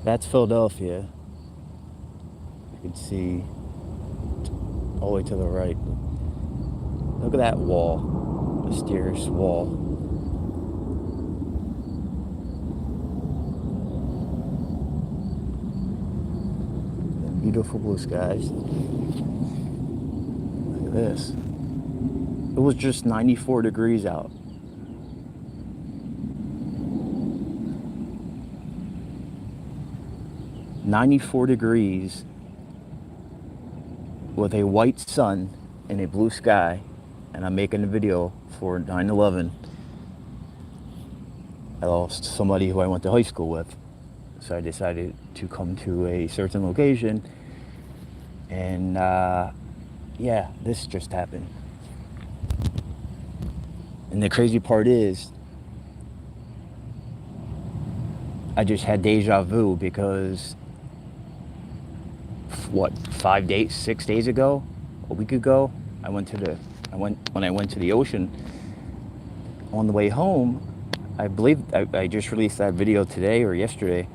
That's Philadelphia. You can see all the way to the right. Look at that wall, mysterious wall. And beautiful blue skies. Look at this. It was just 94 degrees out. $94 with a white sun and a blue sky, and I'm making a video for 9/11. I lost somebody who I went to high school with, so I decided to come to a certain location, and yeah, this just happened. And the crazy part is, I just had deja vu because what, 5 days, 6 days ago, a week ago, when I went to the ocean. On the way home, I believe I just released that video today or yesterday.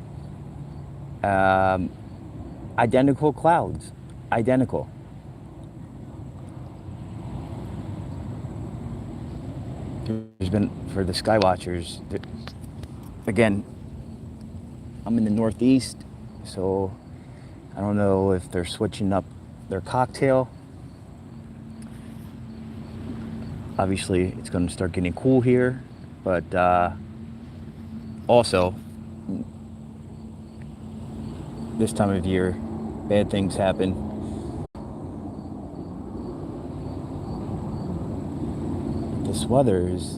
Identical clouds, identical. There's been, for the sky watchers, again, I'm in the Northeast, so I don't know if they're switching up their cocktail. Obviously, it's going to start getting cool here, but also, this time of year, bad things happen. This weather is...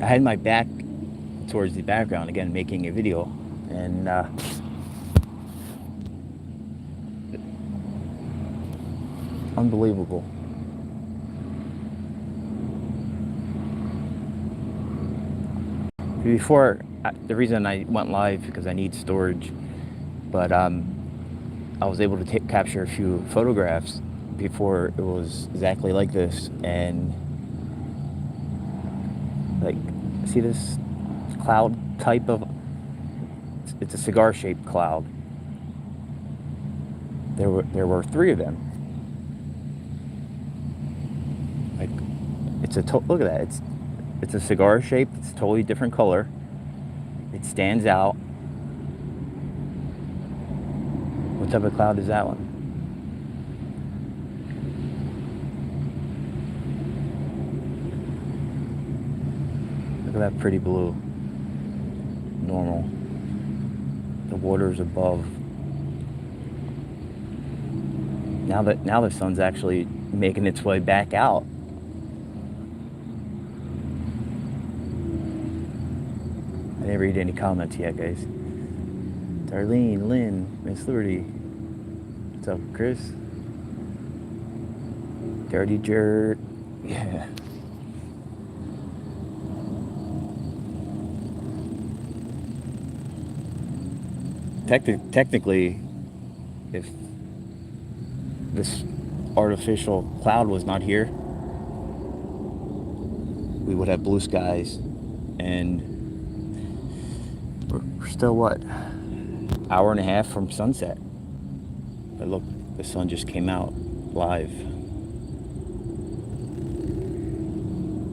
I had my back towards the background, again, making a video, and unbelievable. Before, the reason I went live because I need storage, but I was able to capture a few photographs before it was exactly like this, and like, see this cloud type of, it's a cigar shaped cloud. There were three of them. Like, look at that, it's a cigar shape. It's a totally different color. It stands out. What type of cloud is that one? Look at that pretty blue. Normal. The water's above. Now the sun's actually making its way back out. I didn't read any comments yet, guys. Darlene, Lynn, Miss Liberty. What's up, Chris? Dirty Jerk. Yeah. Technically, if this artificial cloud was not here, we would have blue skies, and we're still, what, hour and a half from sunset. But look, the sun just came out live.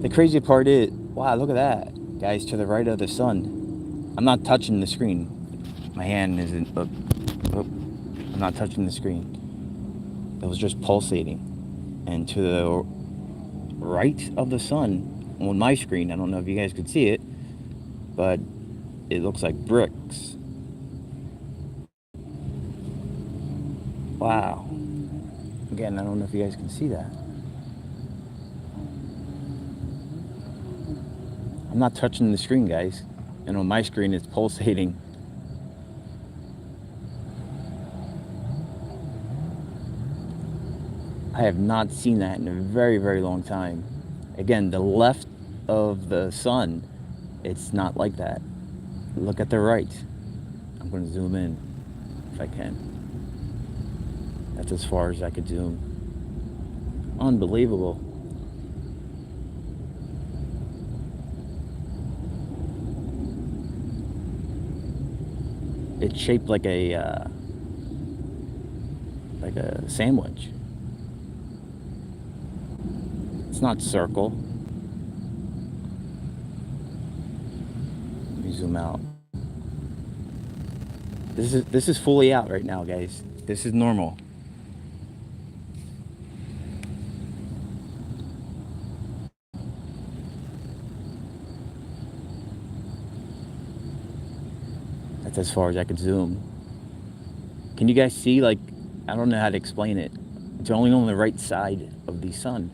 The crazy part is, wow, look at that, guys, to the right of the sun. I'm not touching the screen. My hand isn't, I'm not touching the screen. It was just pulsating. And to the right of the sun, on my screen, I don't know if you guys could see it, but it looks like bricks. Wow. Again, I don't know if you guys can see that. I'm not touching the screen, guys. And on my screen, it's pulsating. I have not seen that in a very, very long time. Again, the left of the sun, it's not like that. Look at the right. I'm going to zoom in if I can. That's as far as I could zoom. Unbelievable. It's shaped like a sandwich. It's not circle. Let me zoom out. This is fully out right now, guys. This is normal. That's as far as I could zoom. Can you guys see, like, I don't know how to explain it. It's only on the right side of the sun.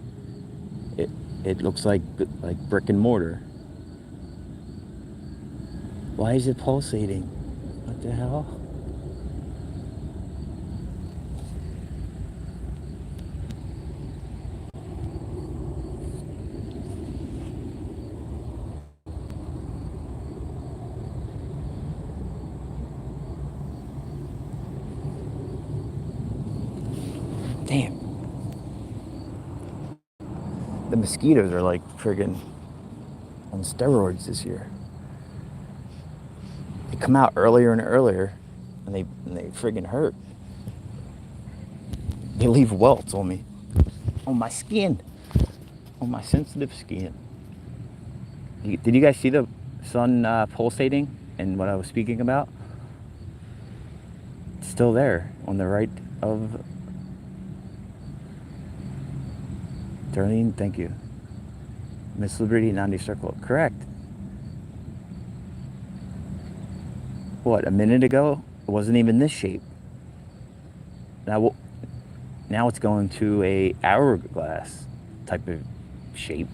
It looks like brick and mortar. Why is it pulsating? What the hell? Damn. The mosquitoes are like friggin' on steroids this year. They come out earlier and earlier, and they friggin' hurt. They leave welts on me, on my skin, on my sensitive skin. Did you guys see the sun pulsating and what I was speaking about? It's still there on the right of Darlene. Thank you. Miss Liberty, 90 Circle. Correct. What, a minute ago? It wasn't even this shape. Now it's going to a hourglass type of shape.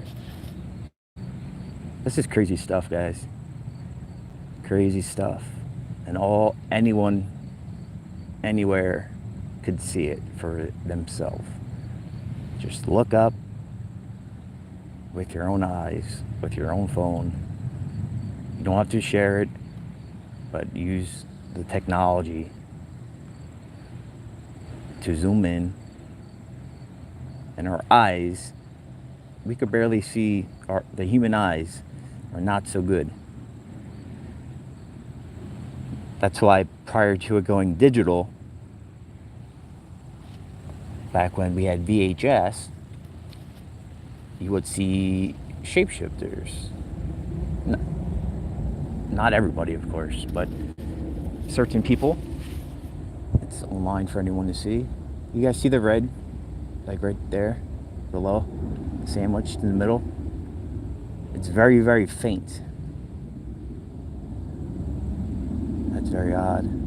This is crazy stuff, guys. Crazy stuff. And anyone, anywhere could see it for themselves. Just look up with your own eyes, with your own phone. You don't have to share it, but use the technology to zoom in. And our eyes, we could barely see, the human eyes are not so good. That's why prior to it going digital, back when we had VHS, you would see shapeshifters. Not everybody, of course, but certain people. It's online for anyone to see. You guys see the red, like right there, below, sandwiched in the middle? It's very, very faint. That's very odd.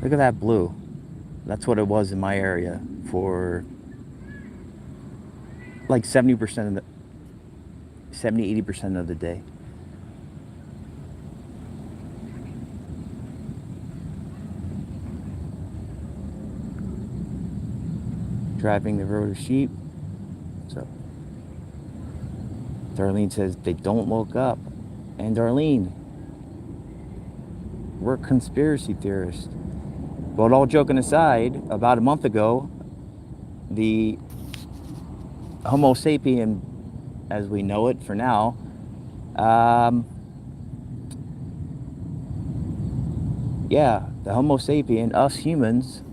Look at that blue. That's what it was in my area for like 70% of 80% of the day. Driving the road of sheep. So Darlene says they don't look up. And Darlene, we're conspiracy theorists. But all joking aside, about a month ago, the Homo sapien, as we know it for now, the Homo sapien, us humans,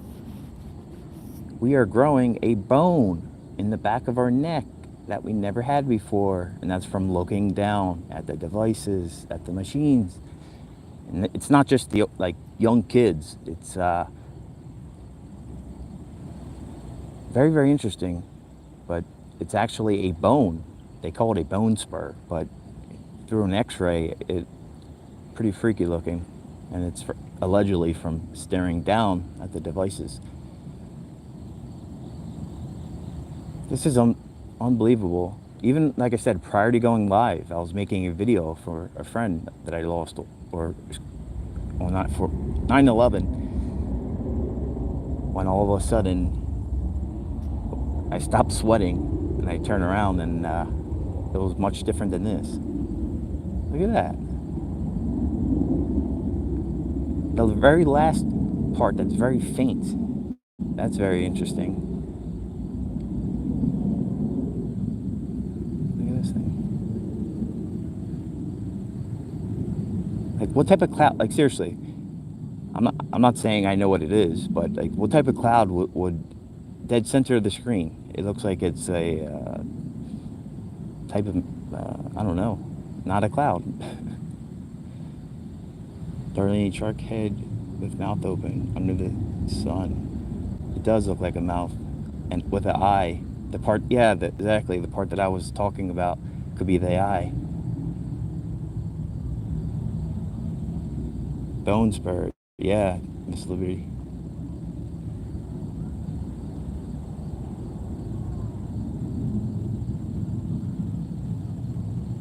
we are growing a bone in the back of our neck that we never had before. And that's from looking down at the devices, at the machines. And it's not just the young kids. It's very, very interesting. But it's actually a bone. They call it a bone spur. But through an x-ray, it's pretty freaky looking. And it's allegedly from staring down at the devices. This is unbelievable. Even, like I said, prior to going live, I was making a video for a friend that I lost, not for 9/11, when all of a sudden I stopped sweating and I turned around and it was much different than this. Look at that. The very last part that's very faint. That's very interesting. Look at this thing. Like, what type of cloud? Like, seriously, I'm not saying I know what it is, but like, what type of cloud would dead center of the screen? It looks like it's a type of I don't know, not a cloud. Darlene shark head with mouth open under the sun. It does look like a mouth, and with an eye. The part, yeah, exactly. The part that I was talking about could be the eye. Bone spur, yeah, Miss Liberty.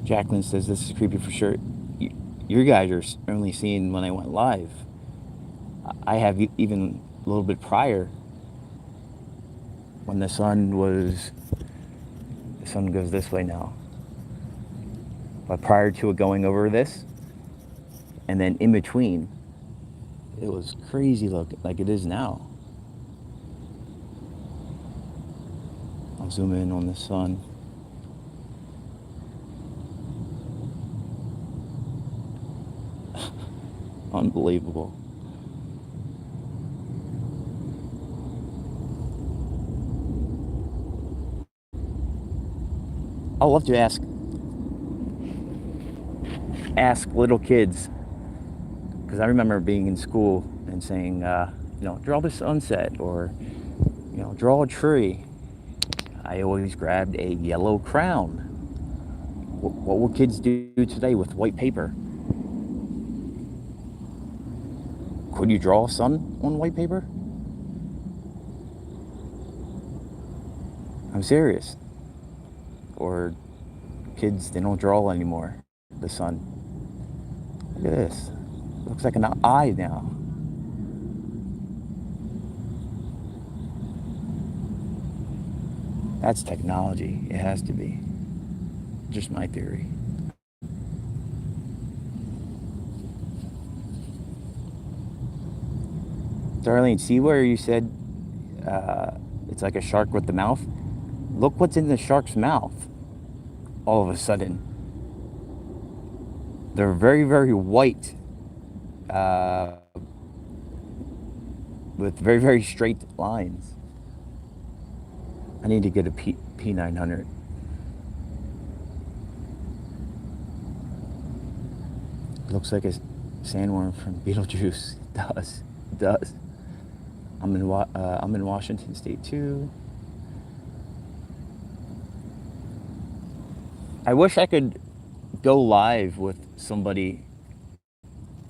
Jacqueline says this is creepy for sure. You guys are only seeing when I went live. I have even a little bit prior, when the sun goes this way now. But prior to it going over this, and then in between, it was crazy looking, like it is now. I'll zoom in on the sun. Unbelievable. I'd love to ask little kids, because I remember being in school and saying, draw the sunset, or, draw a tree. I always grabbed a yellow crayon. What will kids do today with white paper? Could you draw a sun on white paper? I'm serious. Or kids, they don't draw anymore, the sun. Look at this. Looks like an eye now. That's technology. It has to be. Just my theory. Darlene, see where you said it's like a shark with the mouth? Look what's in the shark's mouth all of a sudden. They're very, very white, with very, very straight lines. I need to get a P900. It looks like a sandworm from Beetlejuice. It does. I'm in Washington State too. I wish I could go live with somebody.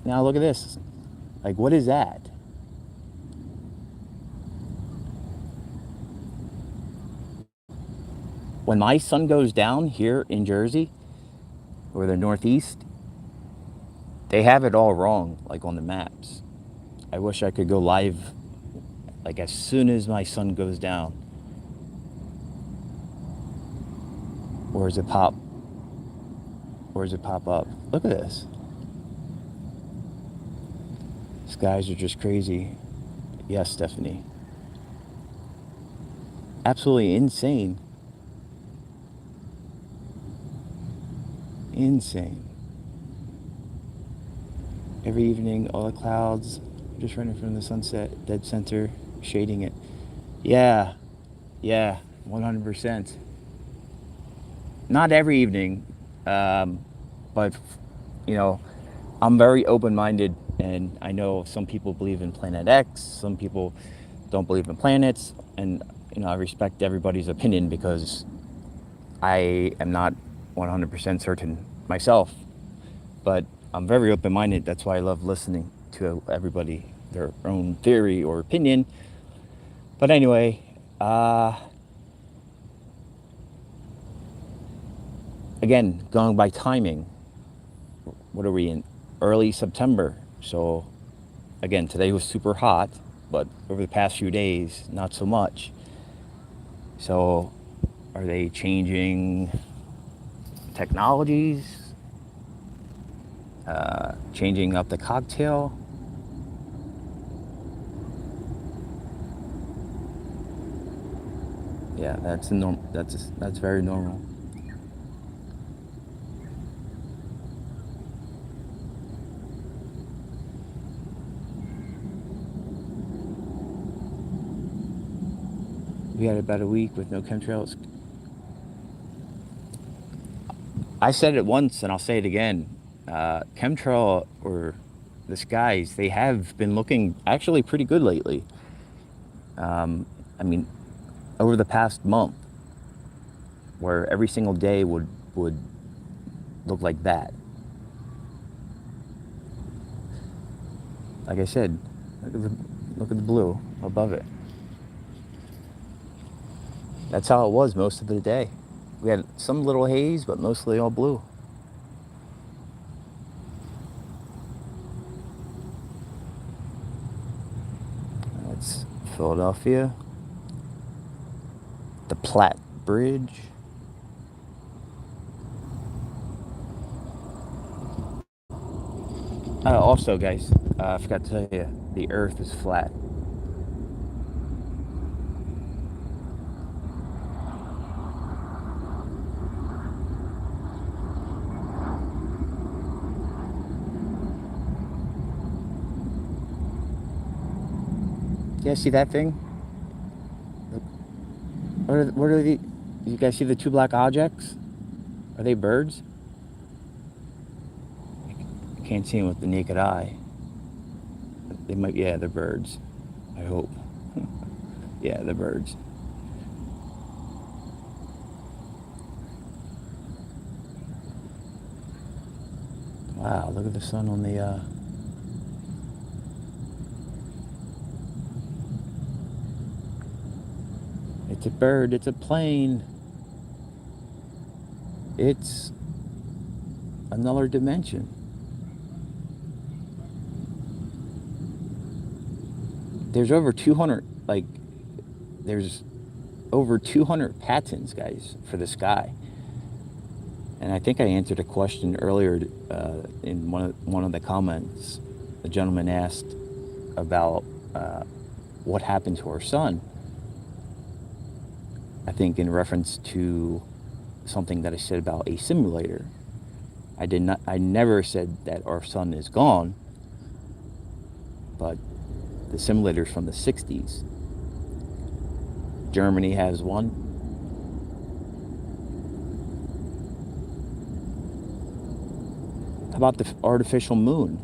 Now look at this. Like, what is that? When my sun goes down here in Jersey, or the Northeast, they have it all wrong, like on the maps. I wish I could go live, like as soon as my sun goes down. Or does it pop? Or does it pop up? Look at this. Skies are just crazy. Yes, Stephanie. Absolutely insane. Insane. Every evening, all the clouds just running from the sunset, dead center, shading it. Yeah, 100%. Not every evening, but, I'm very open-minded, and I know some people believe in Planet X, some people don't believe in planets, and, I respect everybody's opinion because I am not 100% certain myself, but I'm very open-minded. That's why I love listening to everybody, their own theory or opinion. But anyway, again, going by timing, what are we in? Early September. So again, today was super hot, but over the past few days, not so much. So are they changing technologies? Changing up the cocktail? Yeah, that's that's very normal. We had about a week with no chemtrails. I said it once and I'll say it again. Chemtrail or the skies, they have been looking actually pretty good lately. I mean, over the past month, where every single day would look like that. Like I said, look at the blue above it. That's how it was most of the day. We had some little haze, but mostly all blue. That's Philadelphia. The Platte Bridge. Also, guys, I forgot to tell you, the Earth is flat. You guys see that thing? What are the? You guys see the two black objects? Are they birds? I can't see them with the naked eye. They might. Yeah, they're birds. I hope. Yeah, they're birds. Wow, look at the sun on the. It's a bird. It's a plane. It's another dimension. There's over 200, like, there's over 200 patents, guys, for the sky. And I think I answered a question earlier in one of the comments. The gentleman asked about what happened to our sun. I think in reference to something that I said about a simulator. I never said that our sun is gone, but the simulators from the 60s. Germany has one. How about the artificial moon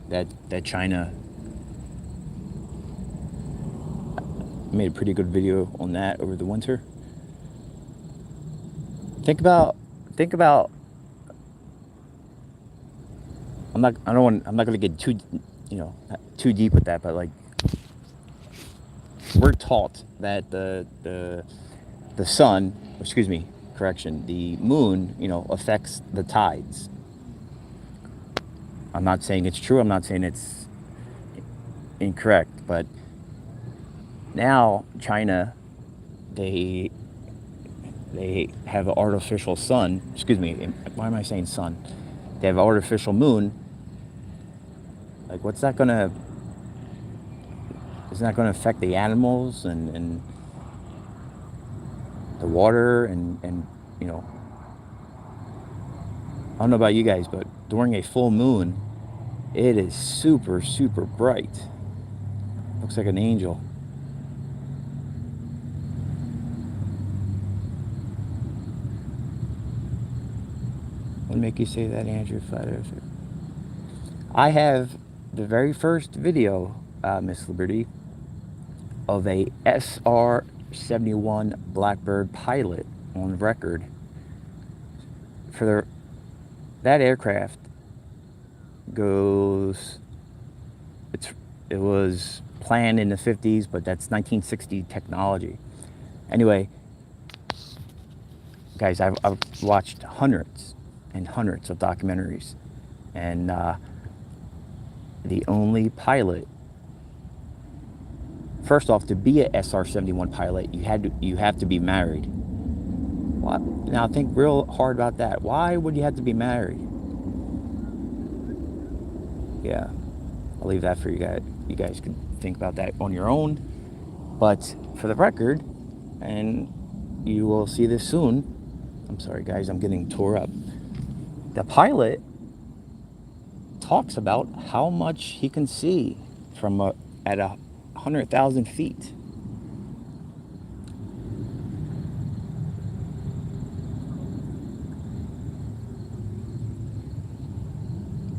that China made a pretty good video on that over the winter? Think about I'm not going to get too, too deep with that, but like, we're taught that the sun, excuse me, correction, the moon, affects the tides. I'm not saying it's true. I'm not saying it's incorrect, but now China, they have an artificial sun. Excuse me. Why am I saying sun? They have an artificial moon. Like, what's that gonna? Isn't that gonna affect the animals and the water and I don't know about you guys, but during a full moon, it is super, super bright. Looks like an angel. What make you say that, Andrew? Flat Earther. I have the very first video, Miss Liberty, of a SR-71 Blackbird pilot on record. That aircraft goes. It was planned in the 50s, but that's 1960 technology. Anyway, guys, I've watched hundreds and hundreds of documentaries, and the only pilot. First off, to be a SR-71 pilot, you have to be married. What? Now think real hard about that. Why would you have to be married? Yeah, I'll leave that for you guys. You guys can think about that on your own. But for the record, and you will see this soon. I'm sorry, guys, I'm getting tore up. The pilot talks about how much he can see from at 100,000 feet.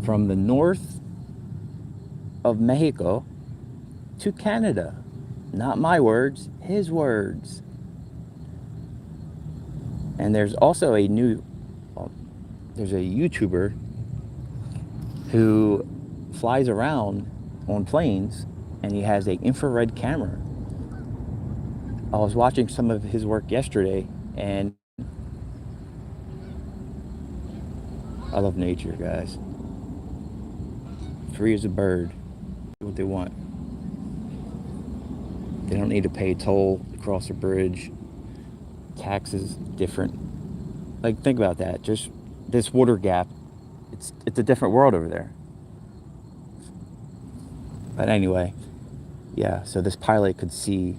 From the north of Mexico to Canada. Not my words, his words. And there's also there's a YouTuber who flies around on planes, and he has an infrared camera. I was watching some of his work yesterday, and I love nature, guys. Free as a bird. Do what they want. They don't need to pay toll to cross a bridge. Taxes different. Like, think about that. Just this water gap. It's a different world over there. But anyway, yeah. So this pilot could see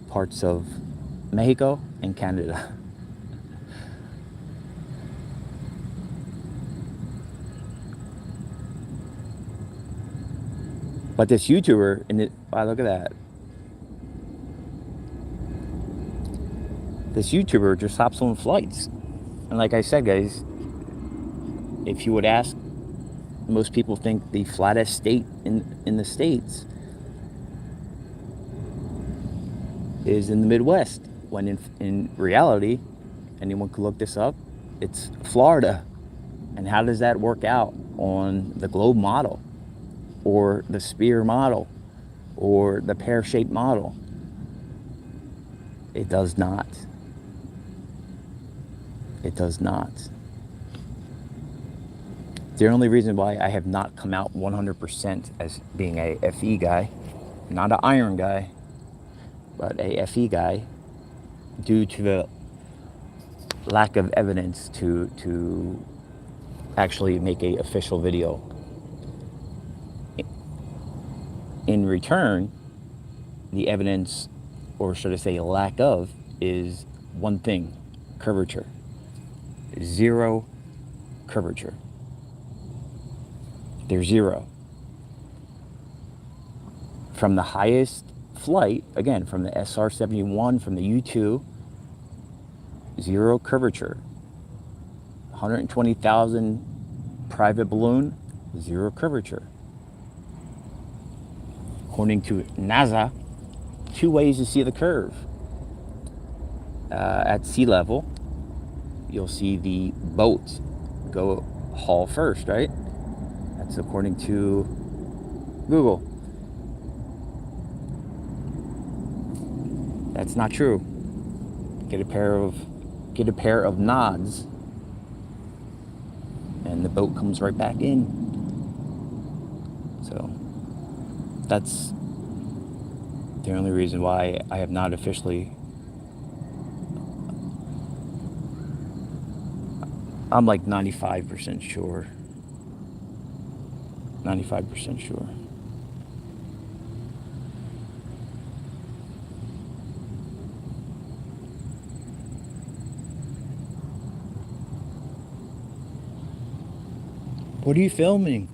parts of Mexico and Canada. But this YouTuber, wow, look at that. This YouTuber just hops on flights. And like I said, guys, if you would ask, most people think the flattest state in the States is in the Midwest, when in reality, anyone could look this up, it's Florida. And how does that work out on the globe model, or the sphere model, or the pear-shaped model? It does not. It does not. The only reason why I have not come out 100% as being a FE guy, not an iron guy, but a FE guy, due to the lack of evidence to actually make a official video. In return, the evidence, or should I say lack of, is one thing: curvature. Zero curvature. There's zero. From the highest flight, again, from the SR-71, from the U-2, zero curvature. 120,000 private balloon, zero curvature. According to NASA, 2 ways to see the curve. At sea level, you'll see the boat go haul first, right? That's according to Google. That's not true. Get a pair of nods, and the boat comes right back in. So that's the only reason why I have not officially. I'm like 95% sure. 95% sure. What are you filming?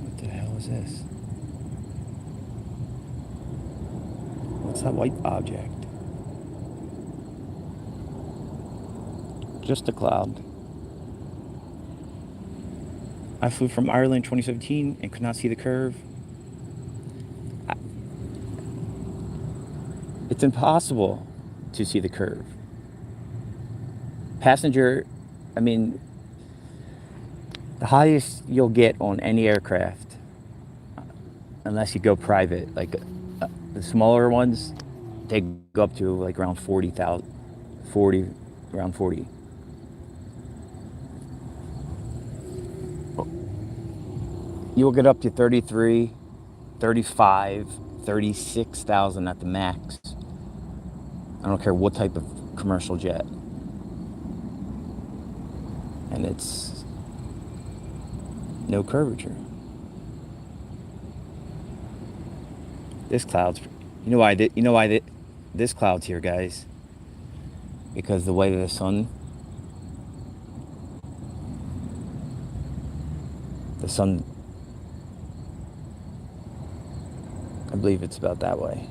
What the hell is this? What's that white object? Just a cloud. I flew from Ireland in 2017 and could not see the curve. It's impossible to see the curve. Passenger, I mean, the highest you'll get on any aircraft, unless you go private, like the smaller ones, they go up to like around 40,000, around 40. You'll get up to 33, 35, 36,000 at the max. I don't care what type of commercial jet. and it's no curvature. This cloud's, you know why this cloud's here, guys? Because the way the sun, I believe it's about that way.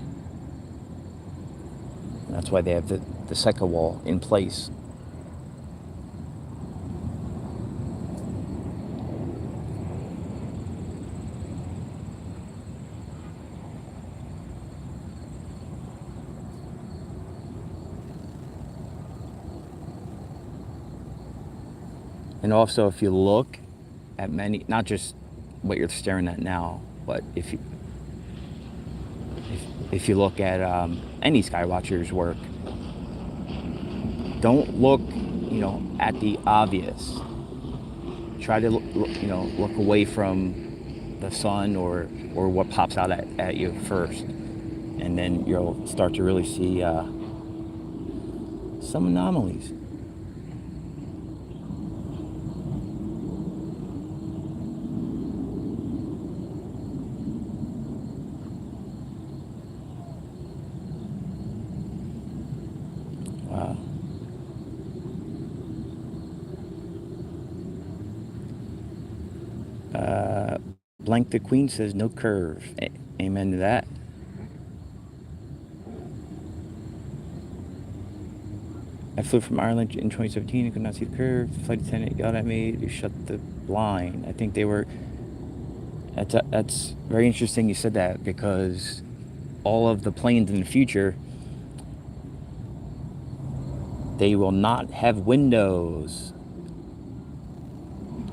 And that's why they have the second wall in place. And also, if you look at many, not just what you're staring at now, but if you look at any Skywatcher's work, don't look, at the obvious. Try to look away from the sun or what pops out at you first, and then you'll start to really see some anomalies. Wow. Blank the Queen says no curve. Amen to that. I flew from Ireland in 2017 and could not see the curve. The flight attendant yelled at me to shut the blind. I think they were... That's very interesting you said that, because all of the planes in the future, they will not have windows.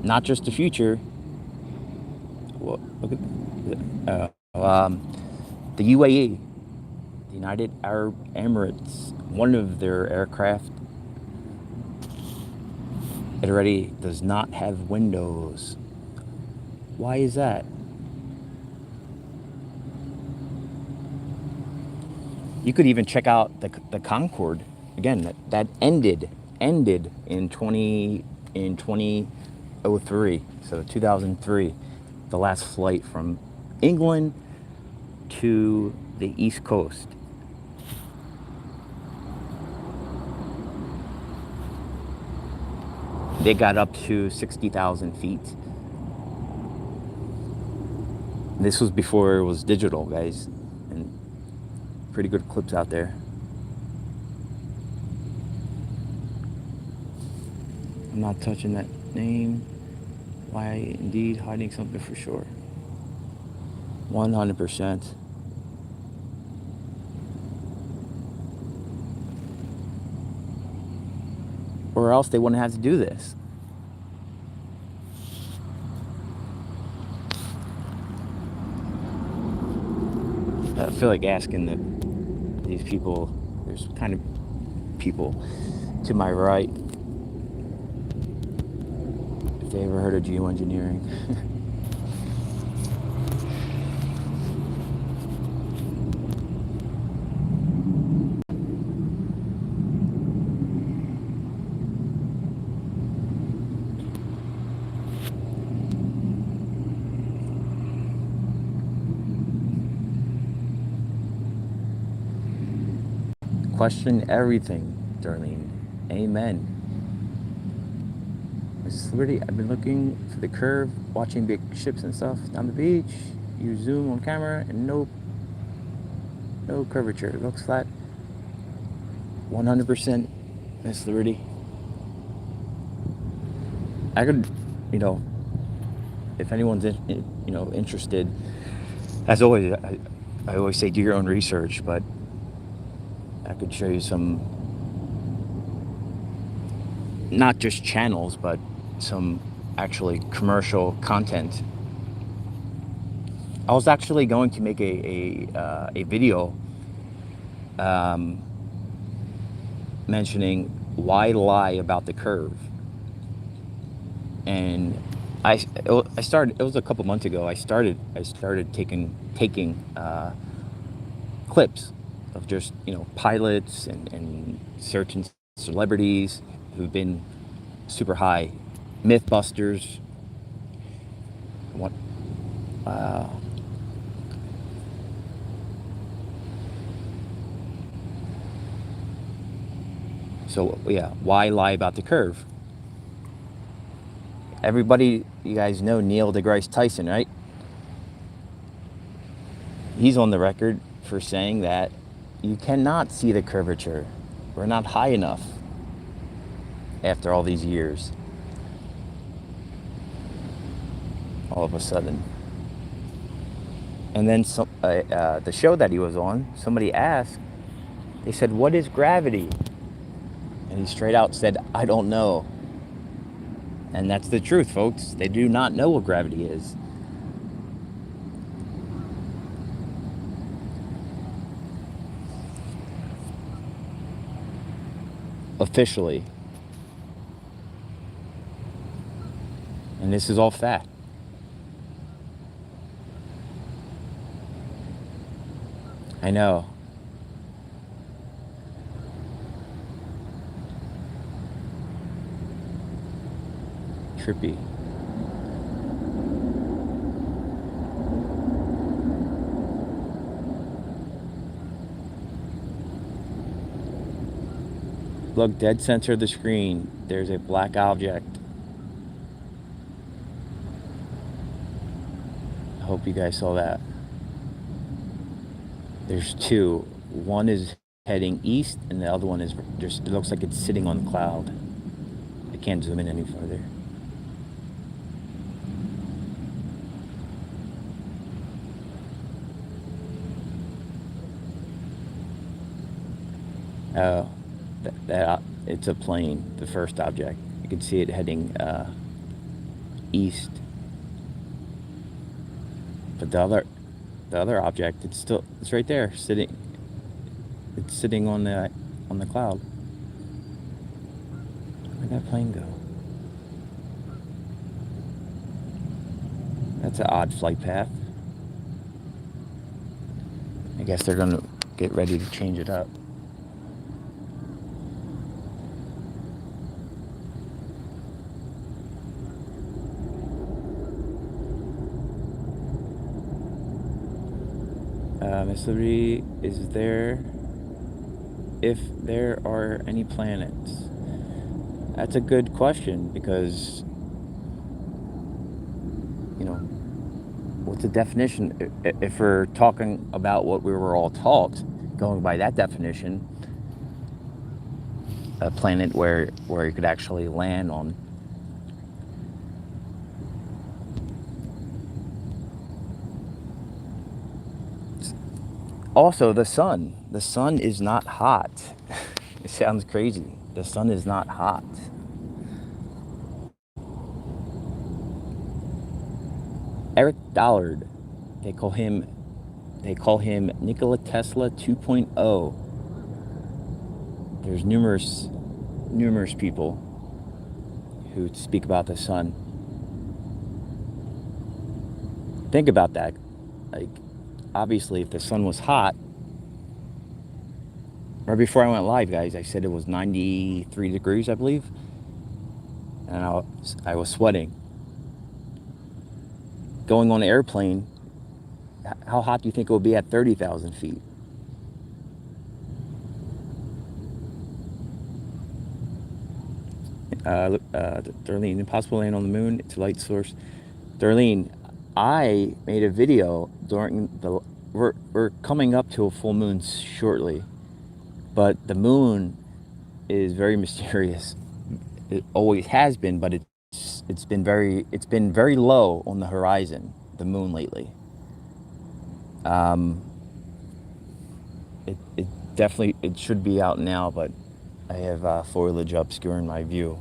Not just the future. Well, look at the UAE, the United Arab Emirates, one of their aircraft, it already does not have windows. Why is that? You could even check out the Concorde again. That ended in 2003, so 2003, the last flight from England to the East Coast. They got up to 60,000 feet. This was before it was digital, guys, and pretty good clips out there. I'm not touching that name. Why, indeed, hiding something for sure. 100%. Or else they wouldn't have to do this. I feel like asking these people, there's kind of people to my right, if they ever heard of geoengineering. Question everything, Darlene. Amen. Mrs. Liberty, I've been looking for the curve, watching big ships and stuff down the beach. You zoom on camera and no curvature. It looks flat. 100%, Miss Liberty. I could, if anyone's interested, as always, I always say do your own research, but I could show you some, not just channels, but some actually commercial content. I was actually going to make a video mentioning why lie about the curve. And I started, it was a couple months ago, I started taking clips of just, pilots and certain celebrities who've been super high Mythbusters. What? So yeah, why lie about the curve? Everybody, you guys know Neil deGrasse Tyson, right? He's on the record for saying that you cannot see the curvature. We're not high enough after all these years. All of a sudden. And then the show that he was on, somebody asked, they said, "What is gravity?" And he straight out said, "I don't know." And that's the truth, folks. They do not know what gravity is. Officially. And this is all fact. I know. Trippy. Look, dead center of the screen. There's a black object. I hope you guys saw that. There's two. One is heading east, and the other one is just, it looks like it's sitting on the cloud. I can't zoom in any further. Oh, it's a plane, the first object. You can see it heading east. But the other object, it's right there, sitting. It's sitting on the cloud. Where'd that plane go? That's an odd flight path. I guess they're gonna get ready to change it up. Miss Liberty, is there, if there are any planets? That's a good question, because, you know, what's the definition? If we're talking about what we were all taught, going by that definition, a planet where you could actually land on. Also, the sun. The sun is not hot. It sounds crazy. The sun is not hot. Eric Dollard. They call him Nikola Tesla 2.0. There's numerous people who speak about the sun. Think about that. Like, obviously, if the sun was hot, right before I went live, guys, I said it was 93 degrees, I believe. And I was sweating. Going on an airplane, how hot do you think it would be at 30,000 feet? Darlene, impossible land on the moon. It's a light source. Darlene, I made a video during we're coming up to a full moon shortly, but the moon is very mysterious. It always has been, but it's been very low on the horizon, the moon lately. It definitely, it should be out now, but I have foliage obscuring my view.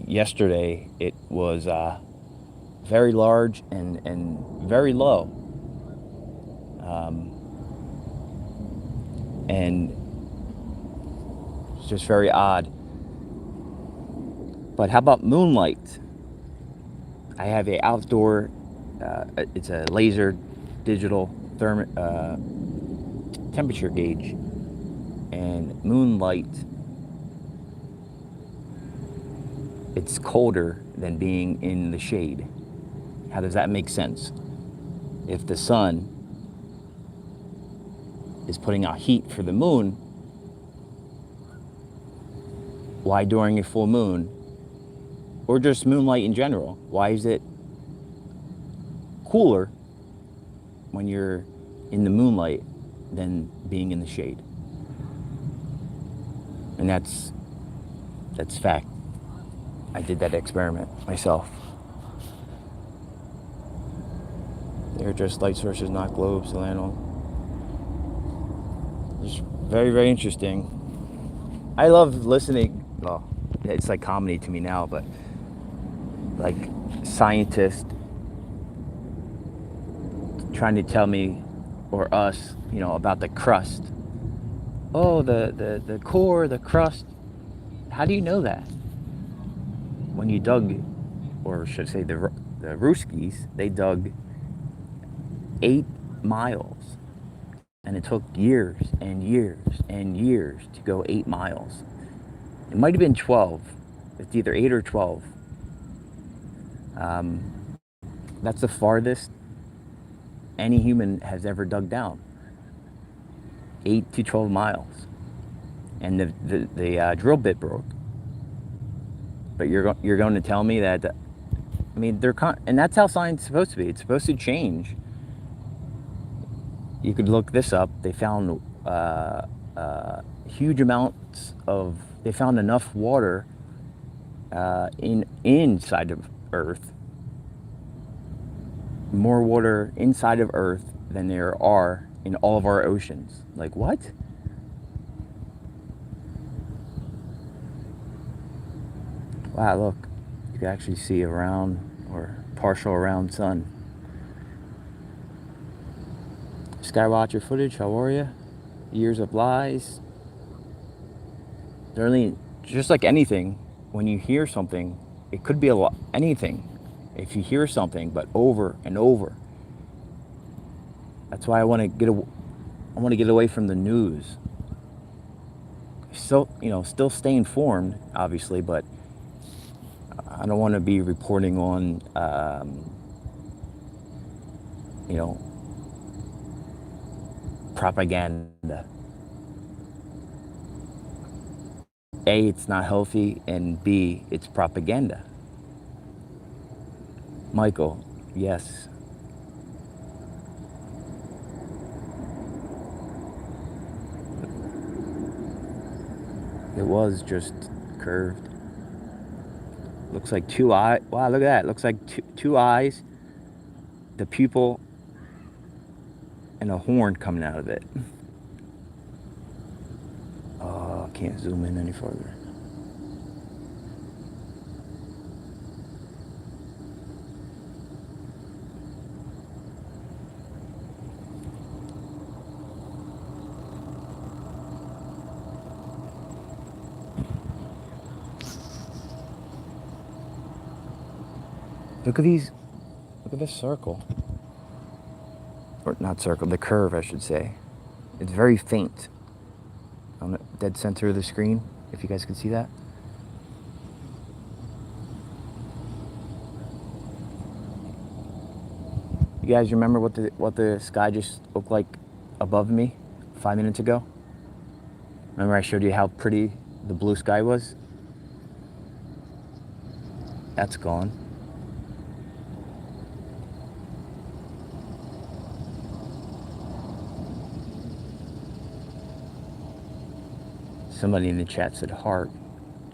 Yesterday it was very large and very low, and it's just very odd. But how about moonlight? I have a outdoor, it's a laser digital temperature gauge, and moonlight it's colder than being in the shade. How does that make sense? If the sun is putting out heat for the moon, why during a full moon, or just moonlight in general, why is it cooler when you're in the moonlight than being in the shade? And that's fact. I did that experiment myself. They're just light sources, not globes to land on. It's very, very interesting. I love listening. Well, it's like comedy to me now, but like scientists trying to tell me or us, about the crust. Oh, the core, the crust. How do you know that? When you dug, or should I say the Ruskies, they dug 8 miles. And it took years and years and years to go 8 miles. It might have been 12. It's either 8 or 12. That's the farthest any human has ever dug down. 8 to 12 miles. And the drill bit broke. But you're going to tell me that, and that's how science is supposed to be. It's supposed to change. You could look this up. They found huge amounts of, they found enough water inside of Earth, more water inside of Earth than there are in all of our oceans. Like, what? Wow, look, you can actually see a round or partial round sun. Skywatcher footage, how are you? Years of lies. Just like anything, when you hear something, it could be anything. If you hear something, but over and over. That's why I want to get away from the news. Still stay informed, obviously, but I don't want to be reporting on, propaganda. A, it's not healthy, and B, it's propaganda. Michael, yes. It was just curved. Looks like 2 eyes. Wow, look at that. Looks like two eyes, the pupil, and a horn coming out of it. Oh, I can't zoom in any further. Look at these. Look at this circle. Or not circle, the curve, I should say. It's very faint on the dead center of the screen, if you guys can see that. You guys remember what the sky just looked like above me 5 minutes ago? Remember I showed you how pretty the blue sky was? That's gone. Somebody in the chat said heart.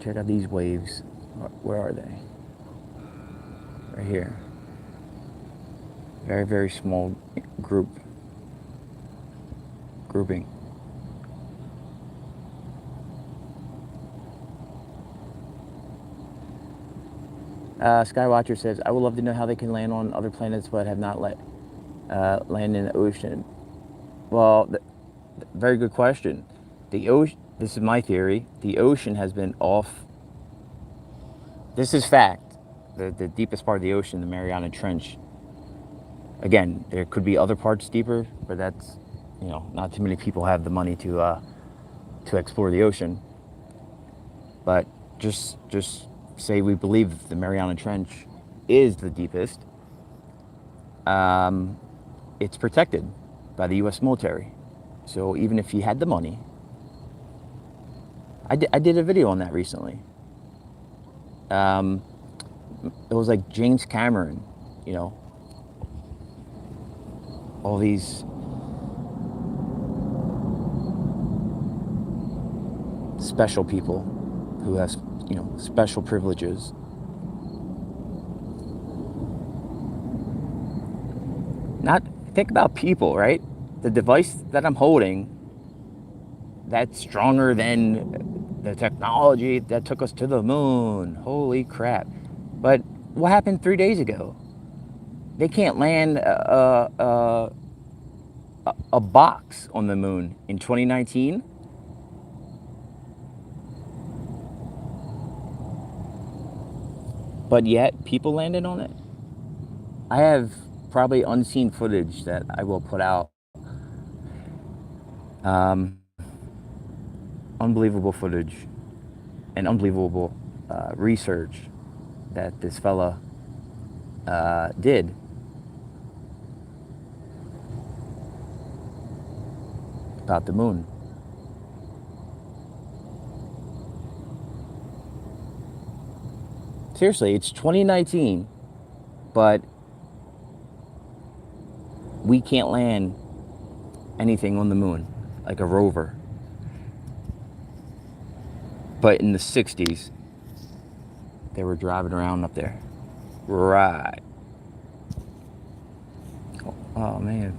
Check out these waves. Where are they? Right here. Very, very small grouping. Skywatcher says, I would love to know how they can land on other planets but have not land in the ocean. Well, very good question. The ocean, this is my theory, the ocean has been off. This is fact. The deepest part of the ocean, the Mariana Trench. Again, there could be other parts deeper, but that's, not too many people have the money to explore the ocean. But just say we believe the Mariana Trench is the deepest, it's protected by the U.S. military. So even if you had the money, I did a video on that recently. It was like James Cameron, you know, all these special people who have, you know, special privileges. Not think about people, right? The device that I'm holding, that's stronger than the technology that took us to the moon. Holy crap. But what happened 3 days ago? They can't land a box on the moon in 2019. But yet people landed on it. I have probably unseen footage that I will put out. Unbelievable footage and unbelievable research that this fella did. About the moon. Seriously, it's 2019, but we can't land anything on the moon, like a rover. But in the 60s, they were driving around up there. Right. Oh, man.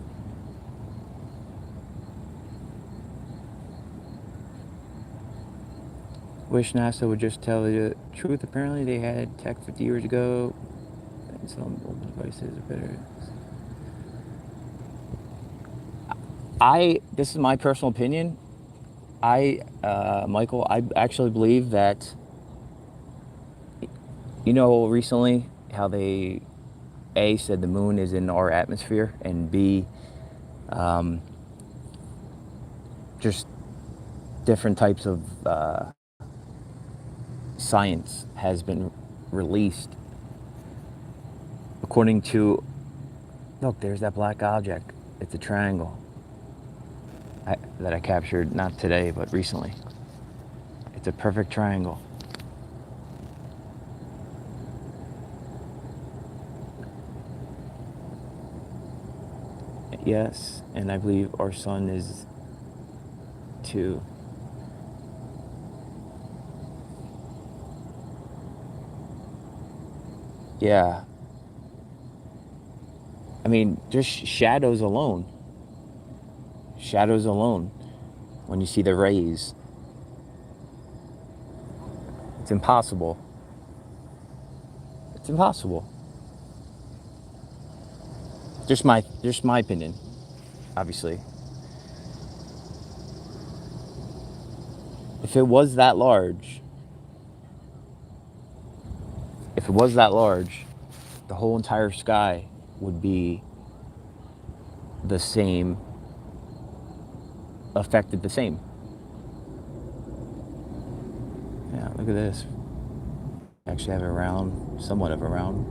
Wish NASA would just tell the truth. Apparently, they had tech 50 years ago, and some old devices are better. This is my personal opinion. Michael, I actually believe that, you know, recently how they, A, said the moon is in our atmosphere, and B, just different types of science has been released according to, look, there's that black object. It's a triangle that I captured not today, but recently. It's a perfect triangle. Yes, and I believe our sun is too. Yeah. I mean, just shadows alone. Shadows alone. When you see the rays. It's impossible. It's impossible. Just my opinion, obviously. If it was that large, the whole entire sky would be the same, affected the same. Yeah, look at this. Actually have a round, somewhat of a round.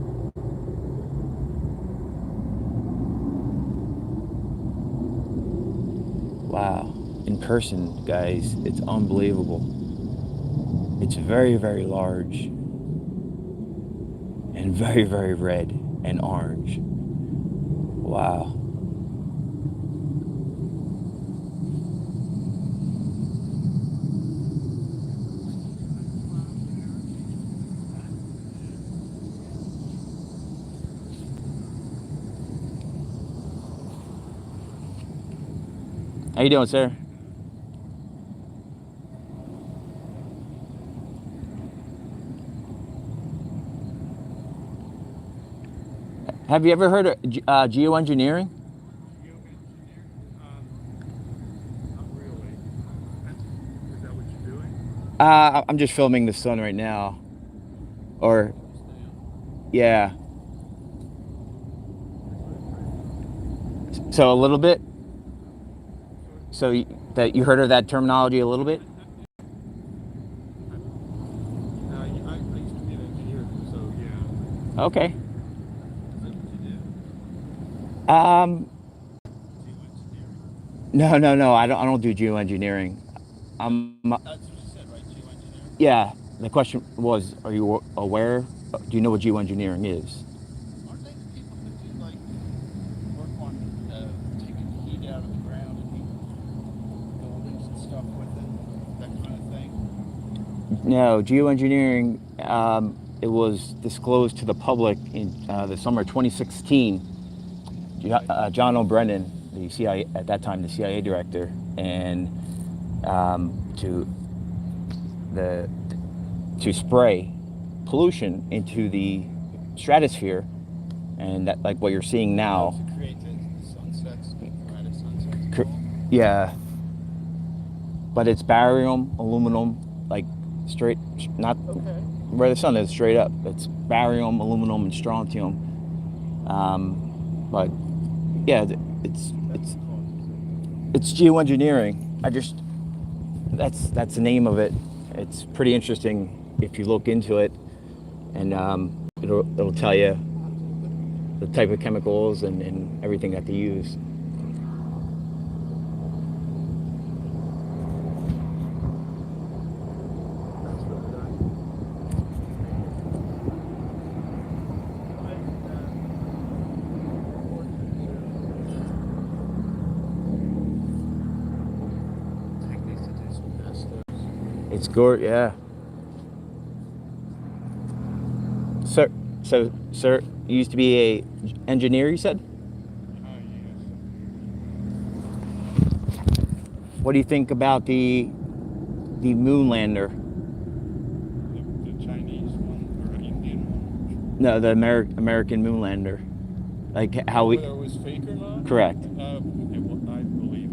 Wow. In person, guys, it's unbelievable. It's very, very large. And very, very red and orange. Wow. How you doing, sir? Have you ever heard of geoengineering? Not really. Is that what you're doing? I'm just filming the sun right now. Or, yeah. So a little bit. So that you heard of that terminology a little bit? I used to be Okay. Is that what you do? Um, Geoengineering? no. I don't do geoengineering. That's what you said, right? Geoengineering? Yeah. The question was, are you aware? Do you know what geoengineering is? Aren't they the people who do like work on taking heat out of the ground and heat buildings and stuff with it? That kind of thing? No, geoengineering. It was disclosed to the public in the summer of 2016. John O'Brennan, the CIA at that time, the CIA director, and to the to spray pollution into the stratosphere, and that, like what you're seeing now. To create the sunsets, the erratic sunsets and all? Yeah, but it's barium, aluminum, like straight, not Okay. where the sun is, straight up. It's barium, aluminum, and strontium. But yeah, it's geoengineering. That's the name of it. It's pretty interesting if you look into it, and it'll tell you the type of chemicals and everything that they use. It's good, yeah. Sir, you used to be a engineer, you said? What do you think about the moon lander? The Chinese one or Indian one? No, the American moon lander. Like how we. Whether it was fake or not? Correct. I believe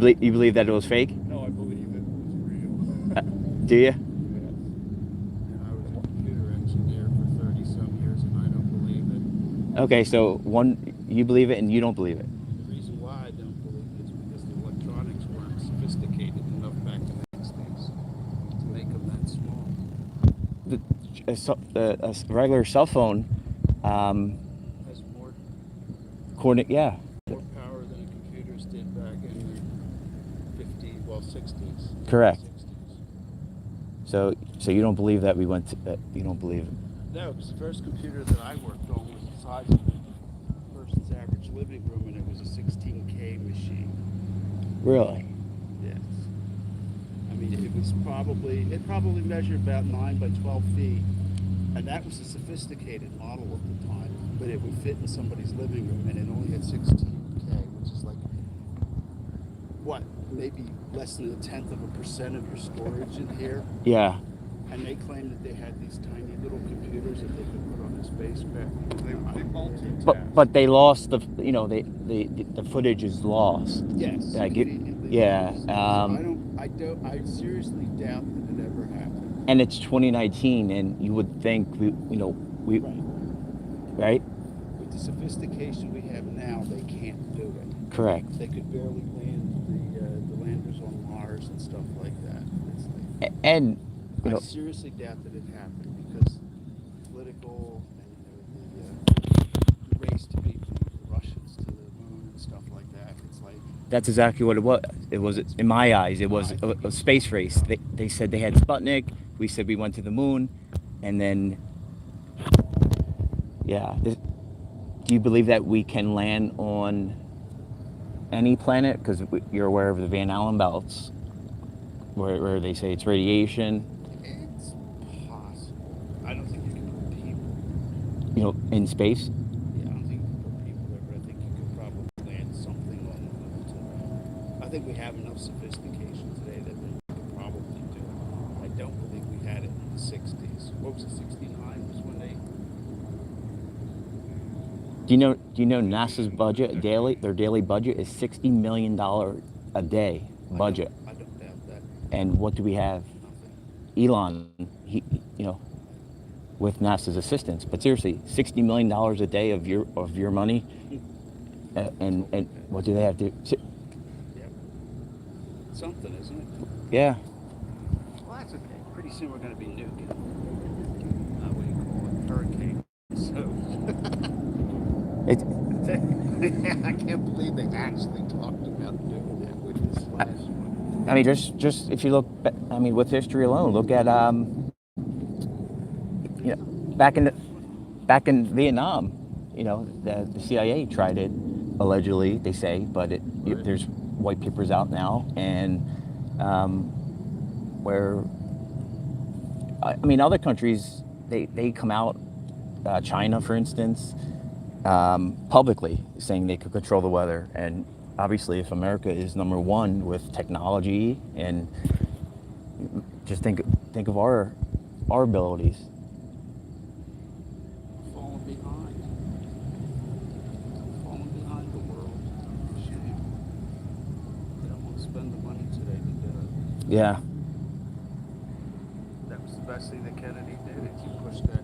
it. You believe that it was fake? No, I believe it was real. Do you? Yes. I was a computer engineer for 30-some years, and I don't believe it. Okay, so you believe it and you don't believe it. The reason why I don't believe it is because the electronics weren't sophisticated enough back in the 60s to make them that small. A regular cell phone Has more yeah. more power than computers did back in the 60s. Correct. 60s. So you don't believe that we went to that? You don't believe it? No, because the first computer that I worked on was the size of a person's average living room, and it was a 16K machine. Really? Yes. I mean, it probably measured about 9 by 12 feet, and that was a sophisticated model at the time, but it would fit in somebody's living room, and it only had 16K, which is like, what, maybe less than 1/10% of your storage in here. Yeah. And they claimed that they had these tiny little computers that they could put on the spacecraft. They multitask. But they lost the footage is lost. Yes. Like Immediately. yeah. I seriously doubt that it ever happened. And it's 2019, and you would think we right? With the sophistication we have now, they can't do it. Correct. They could barely land the landers on Mars and stuff like that. It's like, And I seriously doubt that it happened because political and the race to beat the Russians to the moon and stuff like that. It's like that's exactly what it was. It was, in my eyes, it was a space race. They said they had Sputnik. We said we went to the moon, and then yeah. Do you believe that we can land on any planet? Because you're aware of the Van Allen belts, where they say it's radiation. it's possible. I don't think you can put people. In space. Yeah, I don't think you can put people there, but I think you could probably land something on it. I think we have enough sophistication today that we could probably do it. I don't believe we had it in the 60s. What was it, 69 was when they... Do you know NASA's budget their daily budget is $60 million a day budget. I don't doubt that. And what do we have? Nothing. Elon, with NASA's assistance. But seriously, $60 million a day of your money, and what do they have to? Yep. Something, isn't it? Yeah. Well, that's okay. Pretty soon we're going to be nuking. What do you call it? Hurricanes they actually talked about doing that with this last one. I mean, just if you look, I mean, with history alone, look at you know, back in Vietnam, you know, the CIA tried it, allegedly they say, but there's white papers out now, and where I mean, other countries they come out, China, for instance, publicly saying they could control the weather, and obviously, if America is number one with technology, and just think of our abilities. Falling behind the world. Shame. They don't want to spend the money today to do it. Yeah. That was the best thing that Kennedy did. He pushed that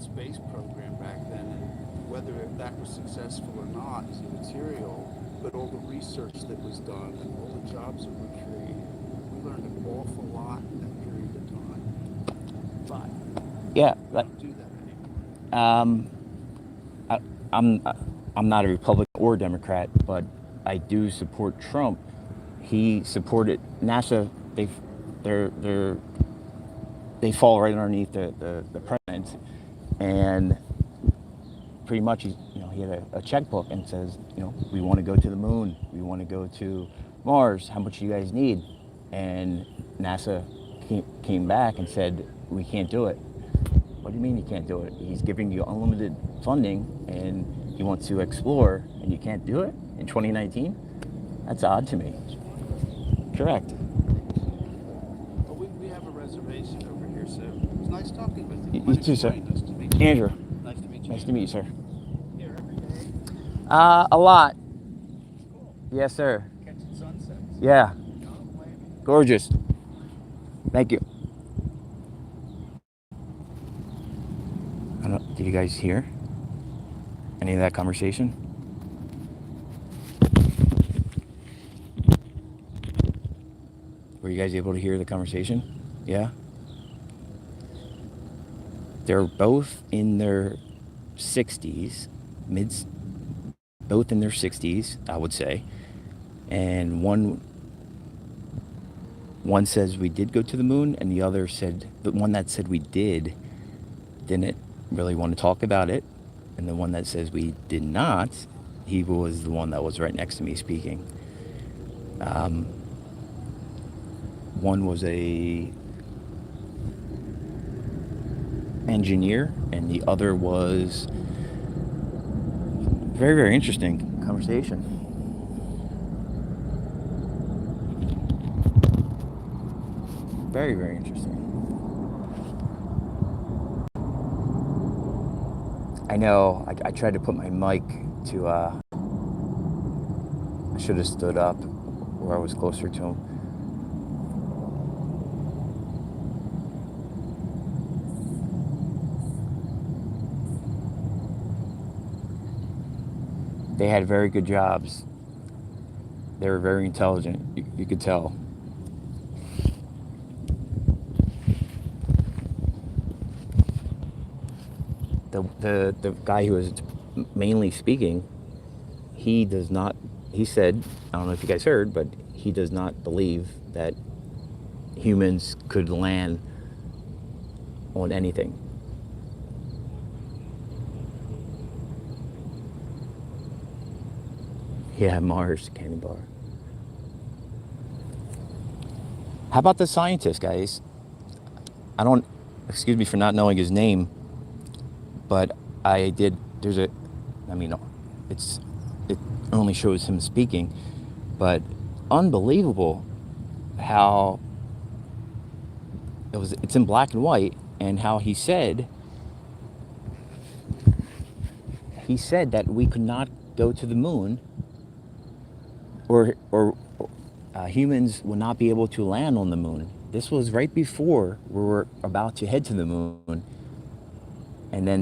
space program back then, and whether that was successful or not is immaterial, but all the research that was done and all the jobs that were created, we learned an awful lot in that period of time. But yeah, we don't do that anymore. I'm not a Republican or Democrat, but I do support Trump. He supported NASA. They fall right underneath the president, and pretty much he had a checkbook and says, we want to go to the moon, we want to go to Mars. How much do you guys need? And NASA came back and said, we can't do it. What do you mean you can't do it? He's giving you unlimited funding, and he wants to explore, and you can't do it in 2019? That's odd to me. Correct. Well, we have a reservation over here, so it was nice talking with you. You too, sir. Nice to meet you. Andrew. Nice to meet you. Nice to meet you, sir. Here every day? A lot. Cool. Yes, sir. Catching sunsets. Yeah. Don't blame me. Gorgeous. Thank you. Did you guys hear any of that conversation? Were you guys able to hear the conversation? Yeah? They're both in their 60s, both in their 60s, I would say. And one says we did go to the moon, and the other said, the one that said we didn't really want to talk about it. And the one that says we did not, he was the one that was right next to me speaking. One was a engineer, and the other was very, very interesting conversation. Very, very interesting. I know, I tried to put my mic to, I should have stood up where I was closer to him. They had very good jobs. They were very intelligent, you could tell. The guy who was mainly speaking, he said, I don't know if you guys heard, but he does not believe that humans could land on anything. Yeah, Mars, candy bar. How about the scientist, guys? Excuse me for not knowing his name, but it only shows him speaking, but unbelievable how it's in black and white, and how he said that we could not go to the moon, or humans would not be able to land on the moon. This was right before we were about to head to the moon. And then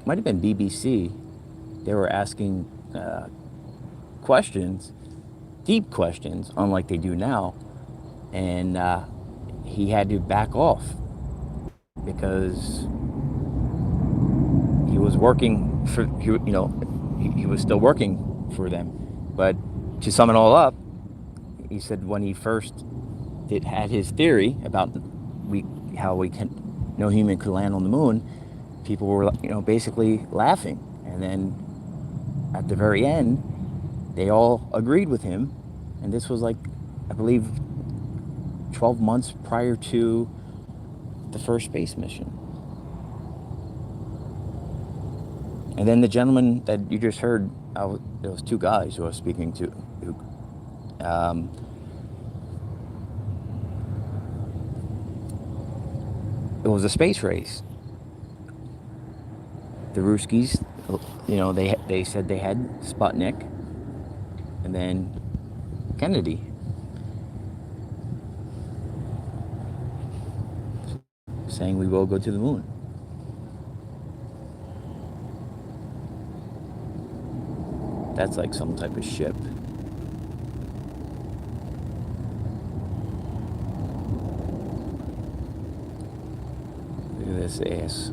might have been BBC. They were asking questions, deep questions, unlike they do now. And he had to back off because he was working for, he was still working for them. But to sum it all up, he said when he first had his theory about how no human could land on the moon, people were basically laughing, and then at the very end, they all agreed with him, and this was like, I believe, 12 months prior to the first space mission. And then the gentleman that you just heard, there was two guys who I was speaking to, it was a space race. The Ruskies, they said they had Sputnik, and then Kennedy. Saying we will go to the moon. That's like some type of ship. Look at this ass.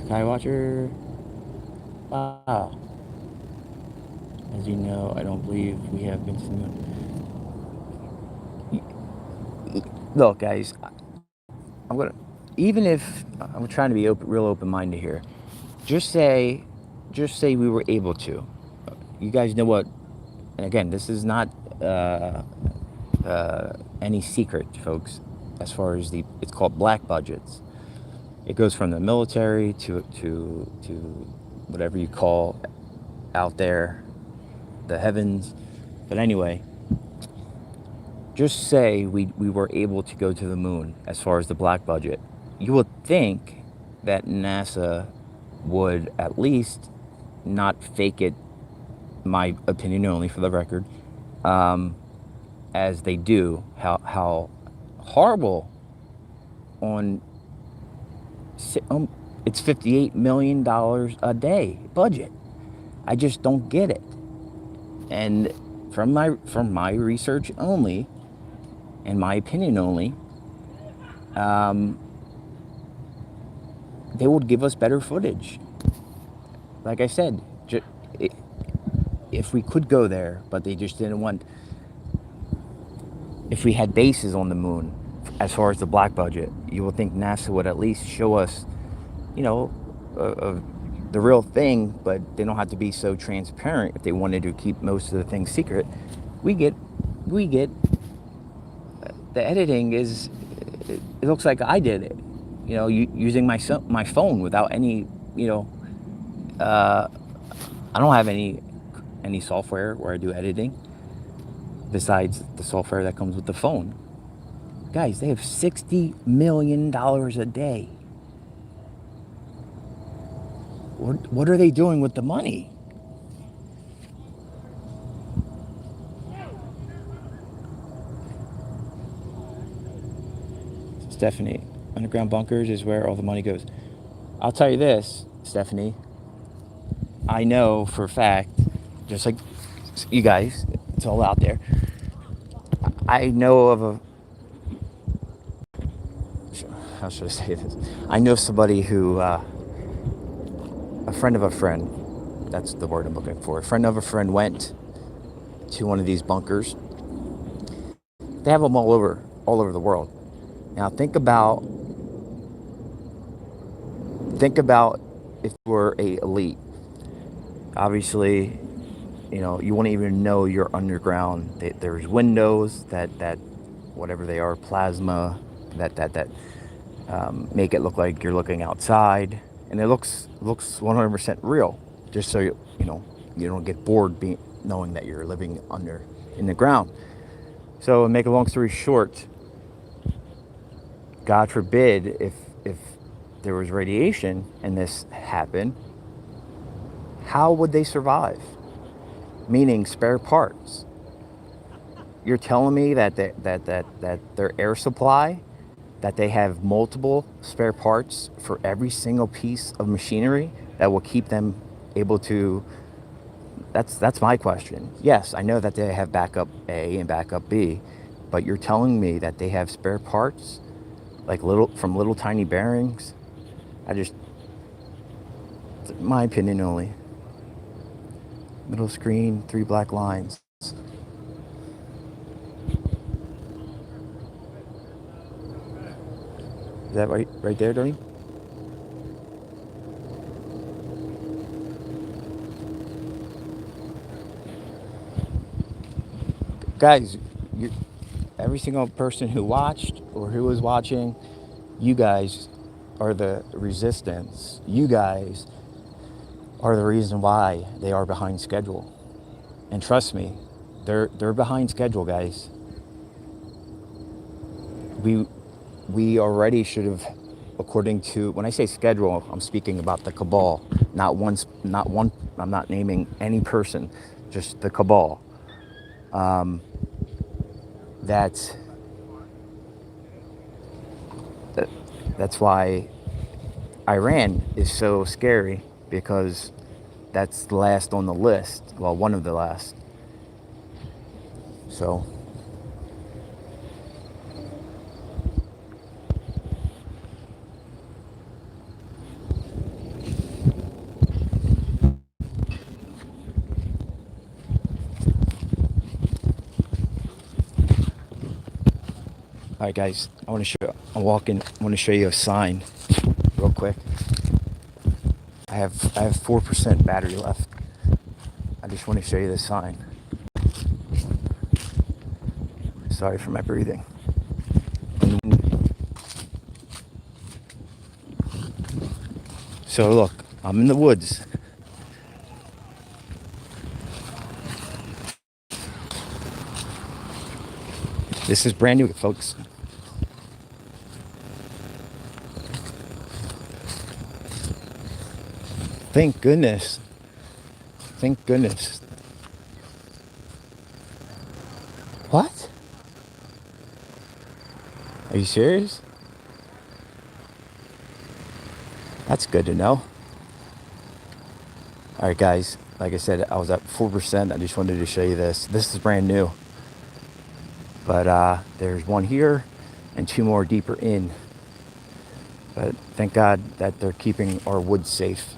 Skywatcher. Wow. As you know, I don't believe we have been to the moon. Look, guys, even if I'm trying to be real open-minded here, just say we were able to. You guys know what? And again, this is not any secret, folks. As far as it's called black budgets. It goes from the military to whatever you call out there, the heavens. But anyway, just say we were able to go to the moon as far as the black budget. You would think that NASA would at least not fake it, my opinion only for the record, as they do. How horrible on it's $58 million a day budget. I just don't get it. And from my research only, and my opinion only, they would give us better footage. Like I said, if we could go there, but they just didn't want. If we had bases on the moon, as far as the black budget, you would think NASA would at least show us, the real thing, but they don't have to be so transparent if they wanted to keep most of the things secret. We get the editing is, it looks like I did it, using my phone without any, I don't have any software where I do editing besides the software that comes with the phone. Guys, they have $60 million a day. What are they doing with the money? Stephanie, underground bunkers is where all the money goes. I'll tell you this, Stephanie. I know for a fact, just like you guys, it's all out there. I know of how should I say this? I know somebody who, a friend of a friend, that's the word I'm looking for. A friend of a friend went to one of these bunkers. They have them all over the world. Now think about if you were a elite. Obviously, you wouldn't even know you're underground. There's windows that whatever they are, plasma, that make it look like you're looking outside, and it looks 100% real. Just so you don't get bored knowing that you're living in the ground. So, make a long story short, God forbid if there was radiation and this happened, how would they survive? Meaning spare parts. You're telling me that their air supply, that they have multiple spare parts for every single piece of machinery that will keep them able to. That's my question. Yes, I know that they have backup A and backup B, but you're telling me that they have spare parts, like little tiny bearings. my opinion only. Middle screen, 3 black lines. Is that right there, Donnie? Guys, every single person who watched or who was watching, you guys are the resistance. You guys are the reason why they are behind schedule. And trust me, they're behind schedule, guys. We already should have, according to, when I say schedule, I'm speaking about the cabal, not one. I'm not naming any person, just the cabal. That's why Iran is so scary, because that's the last on the list. Well, one of the last. So all right, guys, I want to show you a sign real quick. I have 4% battery left. I just want to show you this sign. Sorry for my breathing. So look, I'm in the woods. This is brand new, folks. Thank goodness. Thank goodness. What? Are you serious? That's good to know. All right, guys. Like I said, I was at 4%. I just wanted to show you this. This is brand new. But there's one here and 2 more deeper in. But thank God that they're keeping our woods safe.